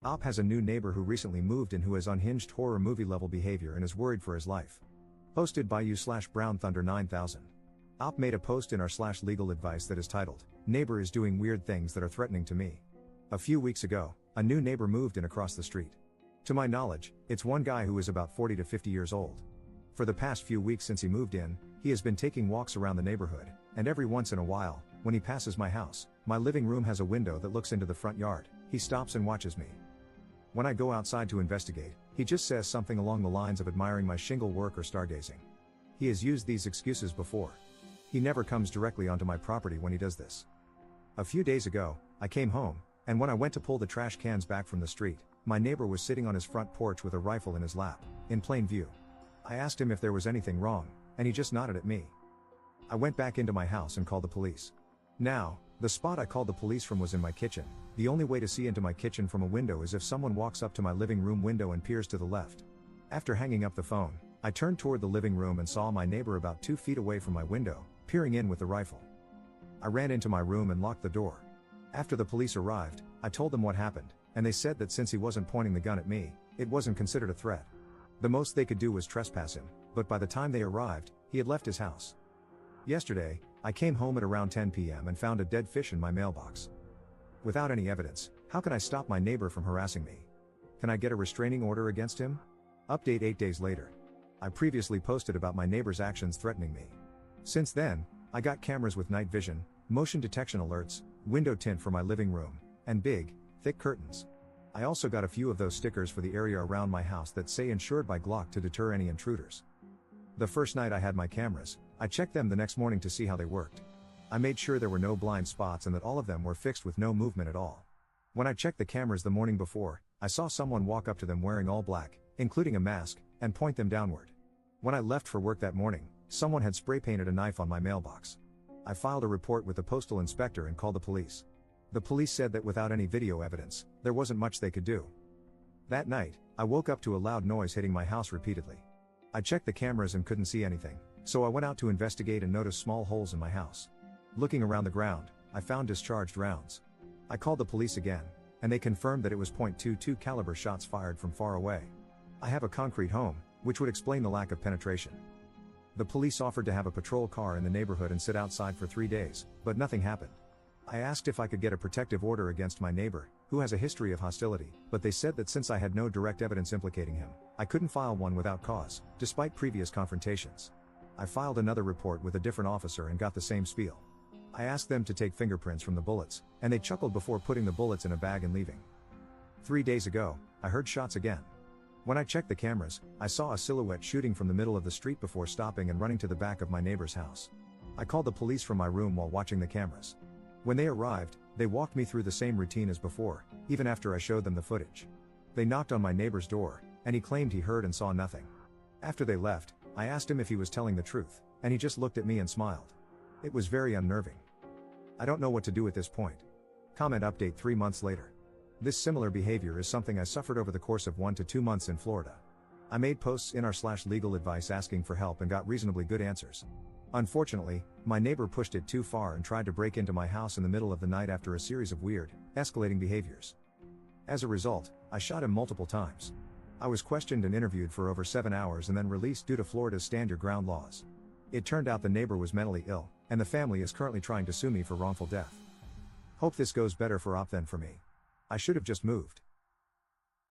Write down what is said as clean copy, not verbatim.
Op has a new neighbor who recently moved in who has unhinged horror movie level behavior and is worried for his life. Posted by u/Brown Thunder 9000. Op made a post in our /legal advice that is titled, "Neighbor is doing weird things that are threatening to me." A few weeks ago, a new neighbor moved in across the street. To my knowledge, it's one guy who is about 40 to 50 years old. For the past few weeks since he moved in, he has been taking walks around the neighborhood, and every once in a while, when he passes my house, my living room has a window that looks into the front yard, he stops and watches me. When I go outside to investigate, he just says something along the lines of admiring my shingle work or stargazing. He has used these excuses before. He never comes directly onto my property when he does this. A few days ago, I came home, and when I went to pull the trash cans back from the street, my neighbor was sitting on his front porch with a rifle in his lap, in plain view. I asked him if there was anything wrong, and he just nodded at me. I went back into my house and called the police. Now, the spot I called the police from was in my kitchen. The only way to see into my kitchen from a window is if someone walks up to my living room window and peers to the left. After hanging up the phone, I turned toward the living room and saw my neighbor about 2 feet away from my window, peering in with the rifle. I ran into my room and locked the door. After the police arrived, I told them what happened, and they said that since he wasn't pointing the gun at me, it wasn't considered a threat. The most they could do was trespass him, but by the time they arrived, he had left his house. Yesterday, I came home at around 10 p.m. and found a dead fish in my mailbox. Without any evidence, how can I stop my neighbor from harassing me? Can I get a restraining order against him? Update 8 days later. I previously posted about my neighbor's actions threatening me. Since then, I got cameras with night vision, motion detection alerts, window tint for my living room, and big, thick curtains. I also got a few of those stickers for the area around my house that say insured by Glock to deter any intruders. The first night I had my cameras, I checked them the next morning to see how they worked. I made sure there were no blind spots and that all of them were fixed with no movement at all. When I checked the cameras the morning before, I saw someone walk up to them wearing all black, including a mask, and point them downward. When I left for work that morning, someone had spray painted a knife on my mailbox. I filed a report with the postal inspector and called the police. The police said that without any video evidence, there wasn't much they could do. That night, I woke up to a loud noise hitting my house repeatedly. I checked the cameras and couldn't see anything, so I went out to investigate and noticed small holes in my house. Looking around the ground, I found discharged rounds. I called the police again, and they confirmed that it was .22 caliber shots fired from far away. I have a concrete home, which would explain the lack of penetration. The police offered to have a patrol car in the neighborhood and sit outside for 3 days, but nothing happened. I asked if I could get a protective order against my neighbor, who has a history of hostility, but they said that since I had no direct evidence implicating him, I couldn't file one without cause, despite previous confrontations. I filed another report with a different officer and got the same spiel. I asked them to take fingerprints from the bullets, and they chuckled before putting the bullets in a bag and leaving. 3 days ago, I heard shots again. When I checked the cameras, I saw a silhouette shooting from the middle of the street before stopping and running to the back of my neighbor's house. I called the police from my room while watching the cameras. When they arrived, they walked me through the same routine as before, even after I showed them the footage. They knocked on my neighbor's door, and he claimed he heard and saw nothing. After they left, I asked him if he was telling the truth, and he just looked at me and smiled. It was very unnerving. I don't know what to do at this point. Comment update 3 months later. This similar behavior is something I suffered over the course of 1 to 2 months in Florida. I made posts in our /legal advice asking for help and got reasonably good answers. Unfortunately, my neighbor pushed it too far and tried to break into my house in the middle of the night after a series of weird, escalating behaviors. As a result, I shot him multiple times. I was questioned and interviewed for over 7 hours and then released due to Florida's stand your ground laws. It turned out the neighbor was mentally ill, and the family is currently trying to sue me for wrongful death. Hope this goes better for Op than for me. I should have just moved.